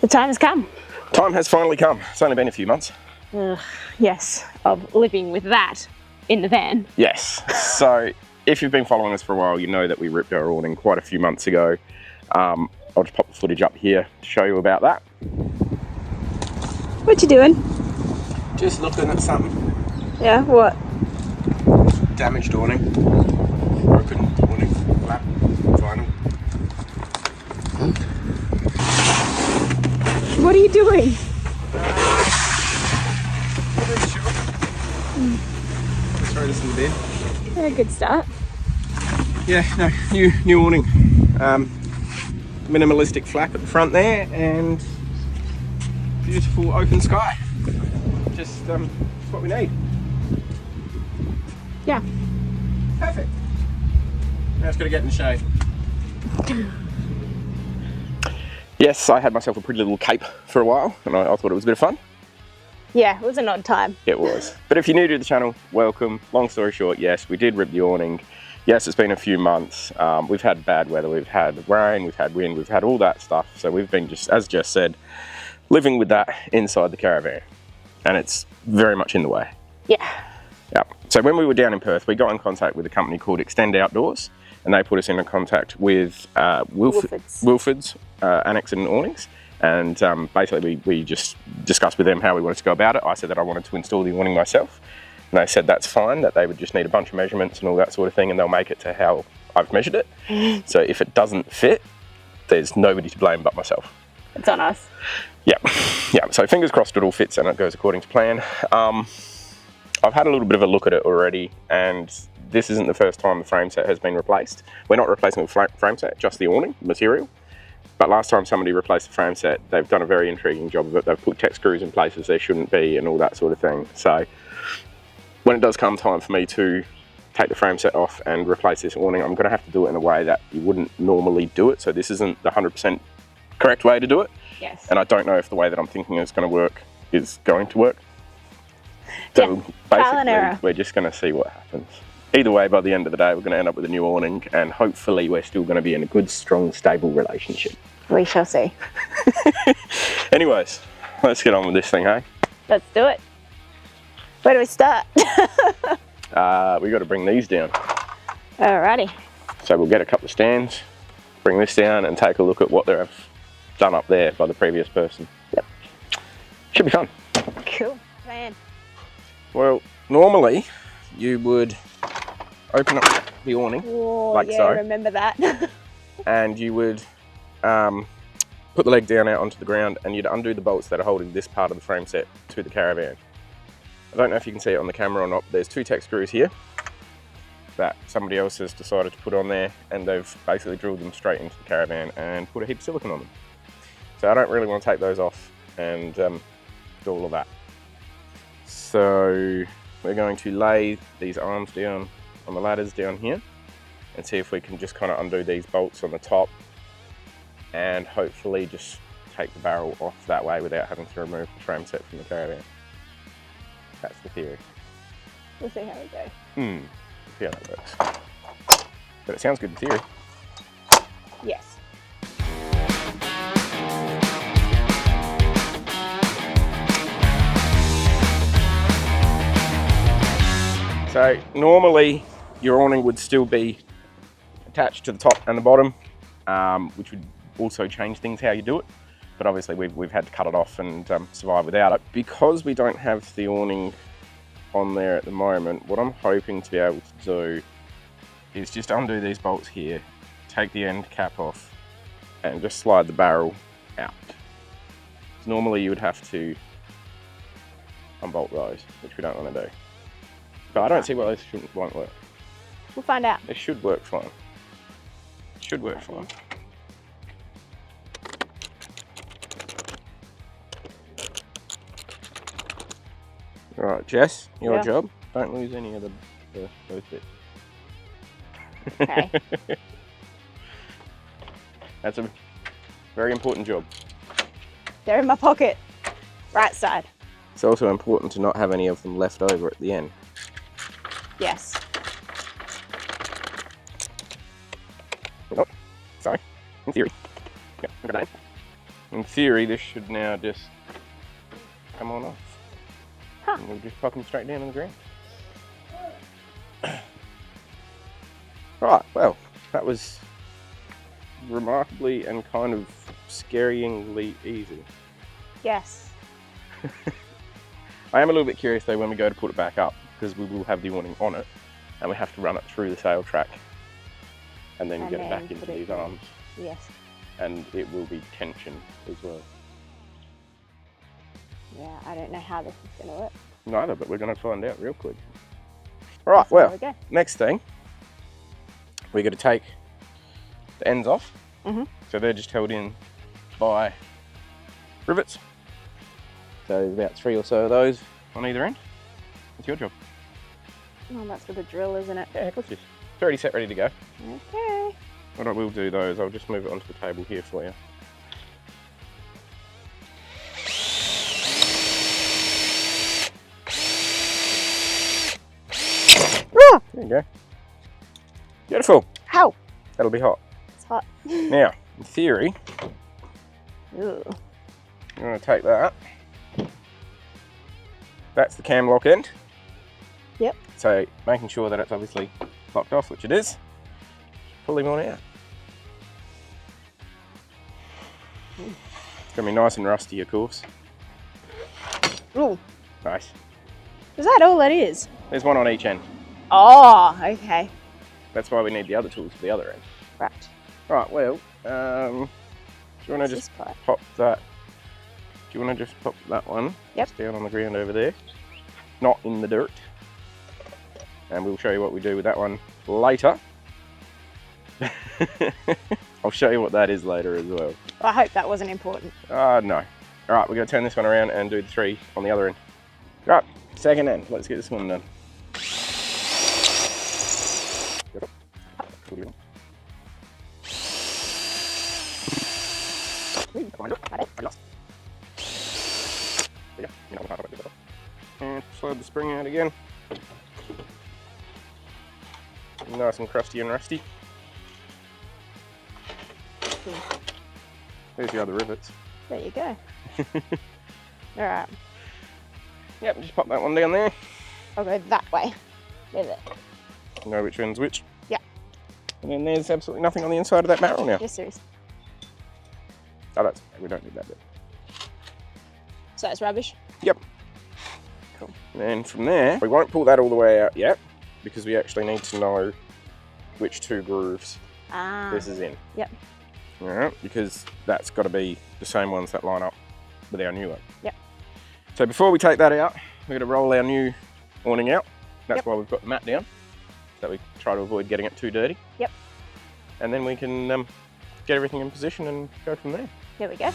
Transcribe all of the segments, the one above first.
The time has come. Time has finally come. It's only been a few months. Yes, of living with that in the van. Yes. So if you've been following us for a while, you know that we ripped our awning quite a few months ago. I'll just pop the footage up here to show you about that. What you doing? Just looking at something. Yeah, what? Damaged awning. Broken awning. Flap. Vinyl. What are you doing? Let's throw this in the bin. Yeah, good start. Yeah, no, new awning. Minimalistic flap at the front there and beautiful open sky. Just what we need. Yeah. Perfect. Now it's got to get in the shade. Yes, I had myself a pretty little cape for a while and I thought it was a bit of fun. Yeah, it was an odd time. It was. But if you're new to the channel, welcome. Long story short, yes, we did rip the awning. Yes, it's been a few months. We've had bad weather, we've had rain, we've had wind, we've had all that stuff. So we've been just, as Jess said, living with that inside the caravan. And it's very much in the way. Yeah. Yeah. So when we were down in Perth, we got in contact with a company called Extend Outdoors, and they put us in contact with Wilford's Annexing Awnings. And basically we just discussed with them how we wanted to go about it. I said that I wanted to install the awning myself. And they said that's fine, that they would just need a bunch of measurements and all that sort of thing, and they'll make it to how I've measured it. So if it doesn't fit, there's nobody to blame but myself. It's on us. Yeah, yeah. So fingers crossed it all fits and it goes according to plan. I've had a little bit of a look at it already, and this isn't the first time the frame set has been replaced. We're not replacing the frame set, just the awning material. But last time somebody replaced the frame set, they've done a very intriguing job of it. They've put tech screws in places they shouldn't be and all that sort of thing. So when it does come time for me to take the frame set off and replace this awning, I'm going to have to do it in a way that you wouldn't normally do it. So this isn't the 100% correct way to do it. Yes. And I don't know if the way that I'm thinking is going to work is going to work. So basically, we're just going to see what happens. Either way, by the end of the day, we're going to end up with a new awning, and hopefully we're still going to be in a good, strong, stable relationship. We shall see. Anyways, let's get on with this thing, hey? Let's do it. Where do we start? We got to bring these down. Alrighty. So we'll get a couple of stands, bring this down, and take a look at what they've done up there by the previous person. Yep. Should be fun. Cool. Man. Well, normally you would open up the awning, like yeah, so. Remember that. And you would put the leg down out onto the ground, and you'd undo the bolts that are holding this part of the frame set to the caravan. I don't know if you can see it on the camera or not, but there's two tech screws here that somebody else has decided to put on there, and they've basically drilled them straight into the caravan and put a heap of silicone on them. So I don't really want to take those off and do all of that. So we're going to lay these arms down on the ladders down here and see if we can just kind of undo these bolts on the top and hopefully just take the barrel off that way without having to remove the frame set from the caravan. That's the theory. We'll see how we go. We'll see how that works. But it sounds good in theory. Yes. So normally your awning would still be attached to the top and the bottom, which would also change things how you do it. But obviously we've had to cut it off and survive without it. Because we don't have the awning on there at the moment, what I'm hoping to be able to do is just undo these bolts here, take the end cap off, and just slide the barrel out. So normally you would have to unbolt those, which we don't want to do. But I don't see why those won't work. We'll find out. It should work fine. It should work fine. Right, Jess, your job. Don't lose any of those bits. Okay. That's a very important job. They're in my pocket. Right side. It's also important to not have any of them left over at the end. Yes. Oh, sorry. In theory. Yeah, look at that. In theory, this should now just come on off. Huh. And we'll just pop them straight down on the ground. Right, well, that was remarkably and kind of scaryingly easy. Yes. I am a little bit curious though when we go to put it back up, because we will have the awning on it and we have to run it through the sail track and then get it back into these arms. Yes. And it will be tension as well. Yeah, I don't know how this is going to work. Neither, but we're going to find out real quick. Right, well, next thing, we're going to take the ends off. So they're just held in by rivets. So there's about 3 or so of those on either end. It's your job. Oh, that's with a drill, isn't it? Yeah, of course it is. It's already set, ready to go. Okay. What I will do though is I'll just move it onto the table here for you. Ah! There you go. Beautiful. How? That'll be hot. It's hot. Now, in theory, Ooh. I'm going to take that. That's the cam lock end. Yep. So making sure that it's obviously locked off, which it is. Pull him on out. It's going to be nice and rusty, of course. Ooh. Nice. Is that all it is? There's one on each end. Oh, okay. That's why we need the other tools for the other end. Right. Right, well, do you want to just pop that? Do you want to just pop that one just down on the ground over there? Not in the dirt. And we'll show you what we do with that one later. I'll show you what that is later as well. I hope that wasn't important. No. Alright, we're going to turn this one around and do the 3 on the other end. Right, second end. Let's get this one done. And slide the spring out again. Nice and crusty and rusty. There's the other rivets. There you go. Alright. Yep, just pop that one down there. I'll go that way with it. You know which one's which? Yeah. And then there's absolutely nothing on the inside of that barrel now. Yes, there is. Oh, that's okay. We don't need that bit. So it's rubbish? Yep. Cool. And then from there, we won't pull that all the way out yet because we actually need to know which 2 grooves this is in. Yep. Alright, because that's got to be the same ones that line up with our new one. Yep. So before we take that out, we're going to roll our new awning out. That's why we've got the mat down, so we try to avoid getting it too dirty. Yep. And then we can get everything in position and go from there. Here we go.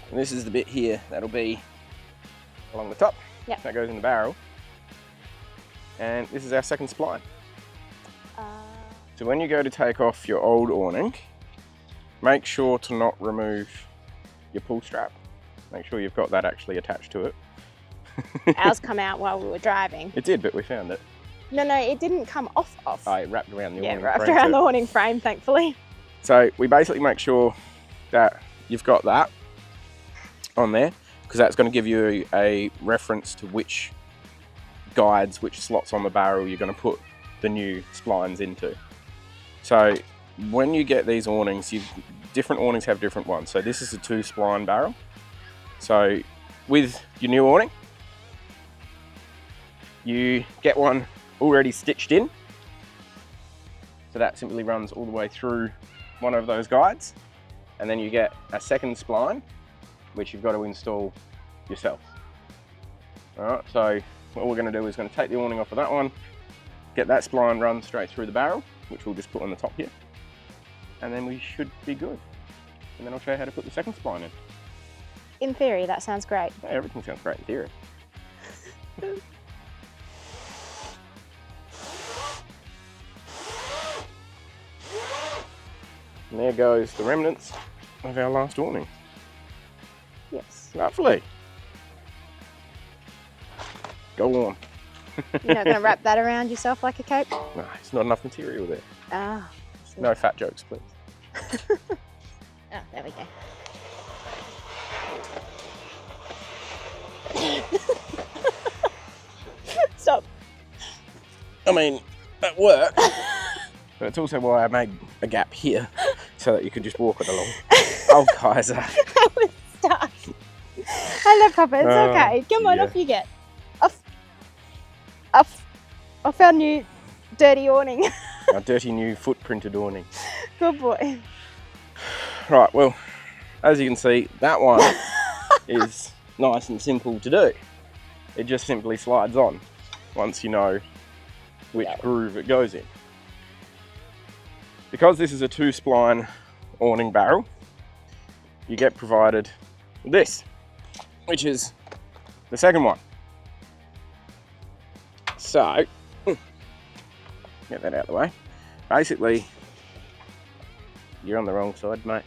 And this is the bit here that'll be along the top. Yep. That goes in the barrel. And this is our second spline. So when you go to take off your old awning, make sure to not remove your pull strap. Make sure you've got that actually attached to it. Ours come out while we were driving. It did, but we found it. No, it didn't come off. Oh, it wrapped around the awning frame. Yeah, wrapped around the awning frame, thankfully. So we basically make sure that you've got that on there, because that's going to give you a reference to which guides, which slots on the barrel you're going to put the new splines into. So when you get these awnings, different awnings have different ones. So this is a 2 spline barrel. So with your new awning, you get one already stitched in. So that simply runs all the way through one of those guides. And then you get a second spline, which you've got to install yourself. All right, so what we're going to do is going to take the awning off of that one, get that spline run straight through the barrel, which we'll just put on the top here, and then we should be good. And then I'll show you how to put the second spline in. In theory, that sounds great. Yeah, everything sounds great in theory. And there goes the remnants of our last awning. Yes. Lovely. Go on. You're not going to wrap that around yourself like a cape? No, it's not enough material there. Ah. No fat jokes, please. Oh, there we go. Stop. I mean, that worked. But it's also why I made a gap here, so that you could just walk it along. Oh, Kaiser. I was stuck. Hello, Papa. It's okay. Come on, yeah. off you get. I found new dirty awning. Our dirty new foot-printed awning. Good boy. Right, well, as you can see, that one is nice and simple to do. It just simply slides on once you know which groove it goes in. Because this is a 2-spline awning barrel, you get provided this, which is the second one. So, get that out of the way. Basically, you're on the wrong side, mate.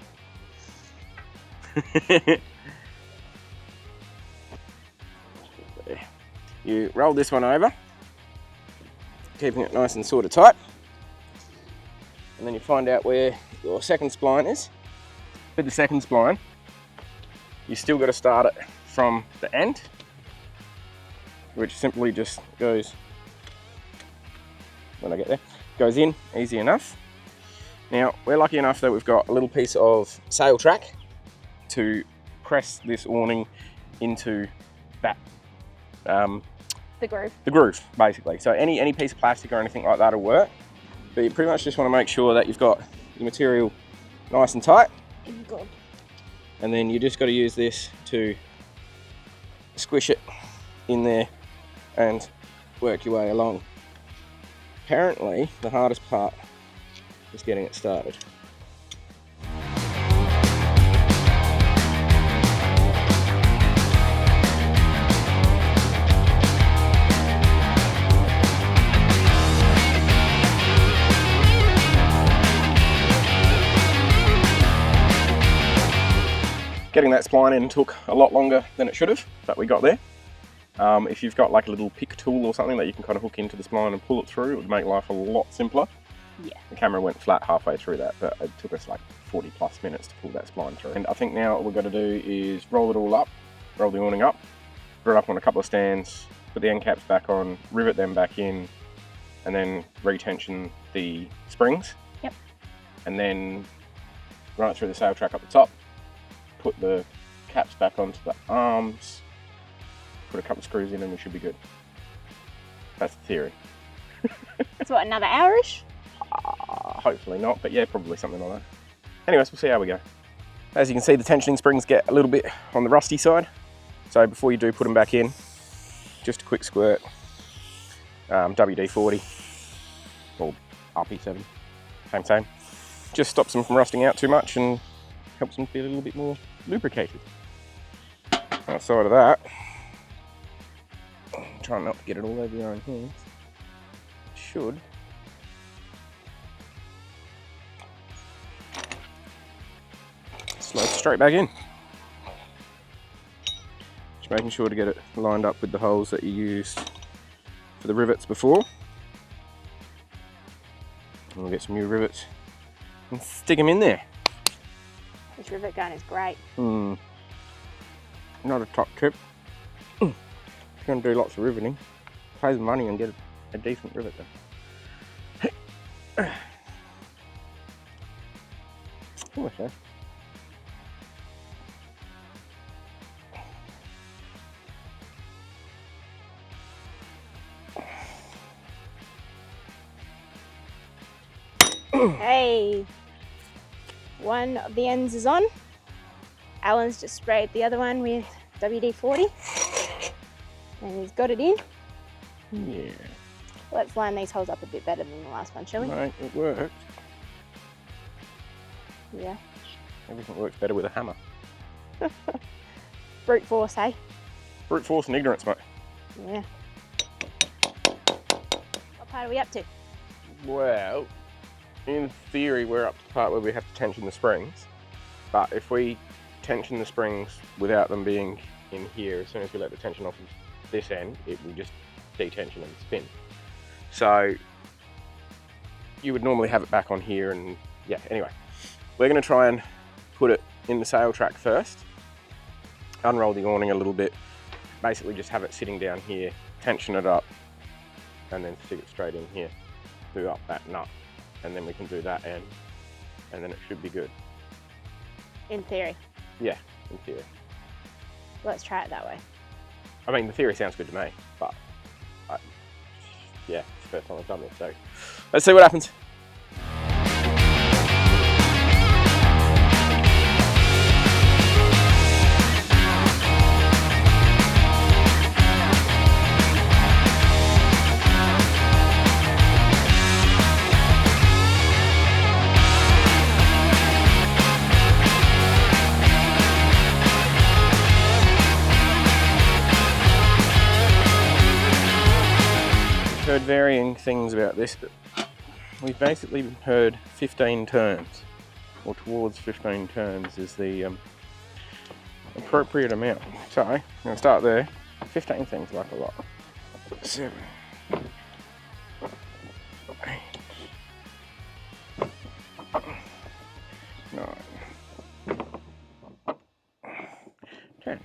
You roll this one over, keeping it nice and sort of tight. And then you find out where your second spline is. With the second spline, you still got to start it from the end, which simply just goes, when I get there, goes in easy enough. Now, we're lucky enough that we've got a little piece of sail track to press this awning into that The groove, basically. So any piece of plastic or anything like that will work. But you pretty much just want to make sure that you've got your material nice and tight. Good. And then you just got to use this to squish it in there and work your way along. Apparently, the hardest part is getting it started. Getting that spline in took a lot longer than it should have, but we got there. If you've got like a little pick tool or something that you can kind of hook into the spline and pull it through, it would make life a lot simpler. Yeah. The camera went flat halfway through that, but it took us like 40 plus minutes to pull that spline through. And I think now what we've got to do is roll it all up, roll the awning up, put it up on a couple of stands, put the end caps back on, rivet them back in, and then retension the springs. Yep. And then run it through the sail track up the top, put the caps back onto the arms, put a couple of screws in, and we should be good. That's the theory. It's what, another hour-ish? Hopefully not, but yeah, probably something like that. Anyways, we'll see how we go. As you can see, the tensioning springs get a little bit on the rusty side. So before you do put them back in, just a quick squirt, WD-40 or RP7, same. Just stops them from rusting out too much and helps them feel a little bit more lubricated. Outside of that, try not to get it all over your own hands. Should slide straight back in. Just making sure to get it lined up with the holes that you used for the rivets before. And we'll get some new rivets and stick them in there. This rivet gun is great. Not a top tip. If you're going to do lots of riveting, pay the money and get a decent rivet gun. Oh, okay. Hey, one of the ends is on. Alan's just sprayed the other one with WD-40 and he's got it in. Yeah. Let's line these holes up a bit better than the last one, shall we? Right, it worked. Yeah. Everything works better with a hammer. Brute force, hey? Brute force and ignorance, mate. Yeah. What part are we up to? Well, in theory, we're up to the part where we have to tension the springs. But if we tension the springs without them being in here, as soon as we let the tension off of this end, it will just detension and spin. So you would normally have it back on here, and yeah, anyway. We're gonna try and put it in the sail track first, unroll the awning a little bit, basically just have it sitting down here, tension it up, and then stick it straight in here, do up that nut, and then we can do that end, and then it should be good. In theory. Yeah, in theory. Let's try it that way. I mean, the theory sounds good to me, but yeah, it's the first time I've done this, so let's see what happens. Heard varying things about this, but we've basically heard 15 turns, or towards 15 turns is the appropriate amount. So I'm going to start there. 15 seems like a lot. 7, 8, 9, 10.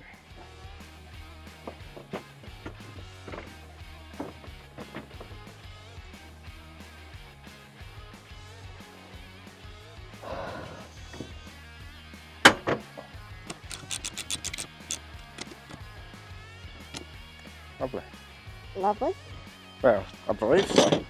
Lovely. Lovely. Well, I believe so.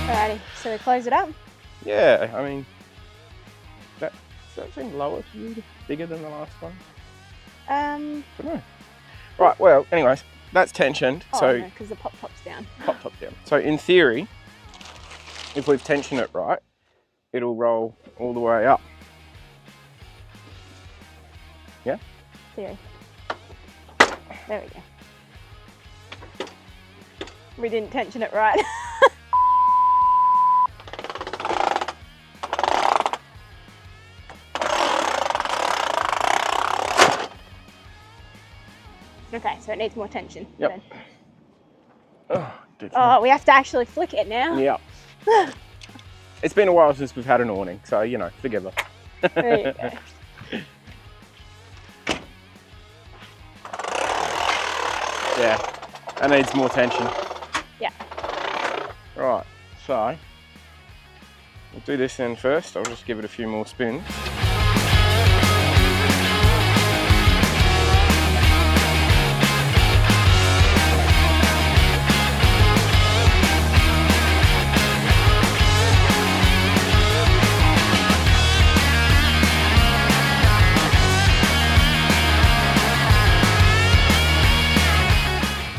Alrighty, so we close it up. Yeah, I mean, does that seem lower to you, bigger than the last one? I don't know. Right, well, anyways, that's tensioned, so no, because the pop top's down. pop top down. So in theory, if we've tensioned it right, it'll roll all the way up. Yeah? Theory. There we go. We didn't tension it right. Okay, so it needs more tension. Yep. Then. Oh, Oh, we have to actually flick it now. yeah. It's been a while since we've had an awning, so you know, forgive us. There you go. Yeah, that needs more tension. Yeah. Right, so we'll do this end first. I'll just give it a few more spins.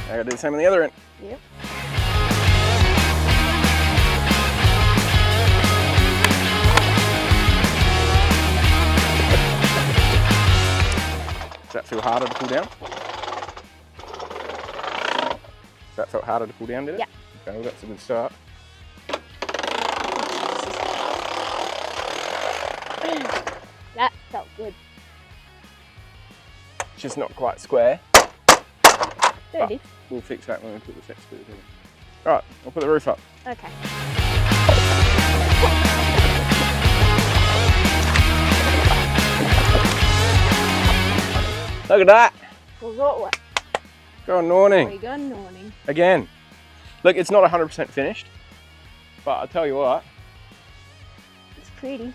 I gotta do the same on the other end. Yep. Does that feel harder to pull down? That felt harder to pull down, did it? Yeah. Okay, well that's a good start. That felt good. It's just not quite square. There it is. We'll fix that when we put the set screws in. Alright, I'll put the roof up. Okay. Look at that! Well, what? Go on, awning. We got an awning. Again. Look, it's not 100% finished, but I'll tell you what, It's pretty.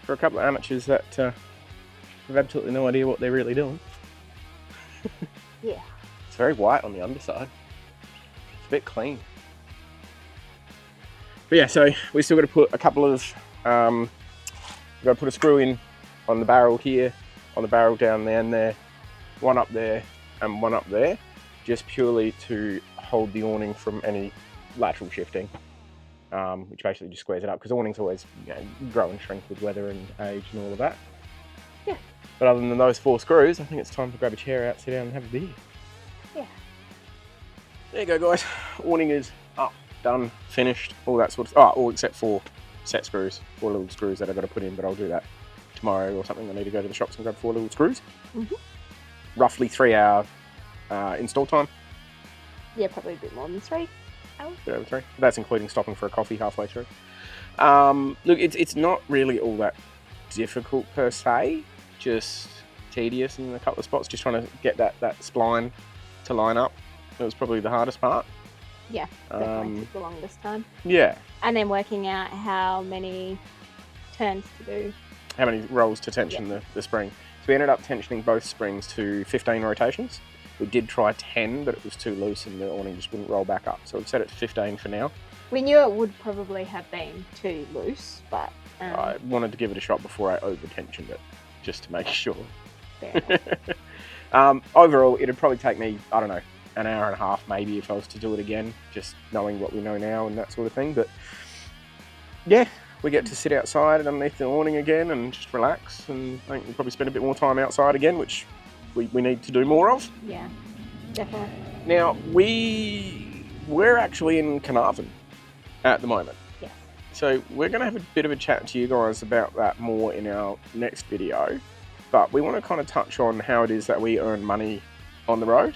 for a couple of amateurs that have absolutely no idea what they're really doing. Yeah. very white on the underside. It's a bit clean. But yeah, so we still got to put a couple of, we've got to put a screw in on the barrel here, on the barrel down there, one up there and one up there, just purely to hold the awning from any lateral shifting, which basically just squares it up, because awnings always, you know, grow and shrink with weather and age and all of that. Yeah. But other than those 4 screws, I think it's time to grab a chair out, sit down and have a beer. Yeah. There you go, guys. Awning is up, done, finished, all that sort of stuff. Oh, all except 4 set screws, 4 little screws that I've got to put in, but I'll do that tomorrow or something. I need to go to the shops and grab 4 little screws. Roughly 3 hour install time. Yeah, probably a bit more than 3 hours. Bit over 3. That's including stopping for a coffee halfway through. Look, it's not really all that difficult per se, just tedious in a couple of spots, just trying to get that spline to line up. It was probably the hardest part. Yeah, definitely took the longest time. Yeah. And then working out how many turns to do. How many rolls to tension the spring. So we ended up tensioning both springs to 15 rotations. We did try 10, but it was too loose and the awning just wouldn't roll back up. So we've set it to 15 for now. We knew it would probably have been too loose, but... I wanted to give it a shot before I over-tensioned it, just to make sure. Fair enough. Overall, it'd probably take me, I don't know, an hour and a half maybe if I was to do it again, just knowing what we know now and that sort of thing. But yeah, we get to sit outside underneath the awning again and just relax, and I think we'll probably spend a bit more time outside again, which we need to do more of. Yeah, definitely. Now, we're actually in Carnarvon at the moment. Yes. So we're going to have a bit of a chat to you guys about that more in our next video, but we want to kind of touch on how it is that we earn money on the road,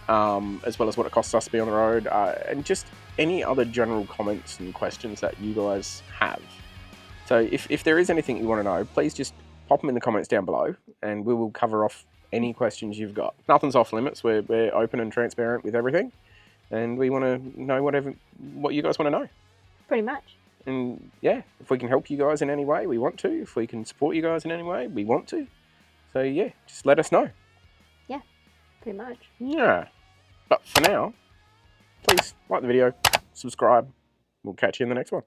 as well as what it costs us to be on the road, and just any other general comments and questions that you guys have. So if there is anything you want to know, please just pop them in the comments down below and we will cover off any questions you've got. Nothing's off limits. We're open and transparent with everything, and we want to know what you guys want to know. Pretty much. And yeah, if we can help you guys in any way, we want to. If we can support you guys in any way, we want to. So yeah, just let us know. Yeah, pretty much. Yeah. But for now, please like the video, subscribe. We'll catch you in the next one.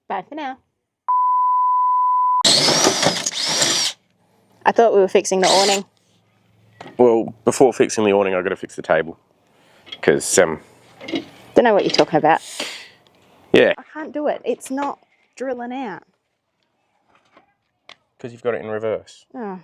Bye for now. I thought we were fixing the awning. Well, before fixing the awning, I've got to fix the table. Because, Don't know what you're talking about. yeah. I can't do it. It's not drilling out. Because you've got it in reverse. Oh.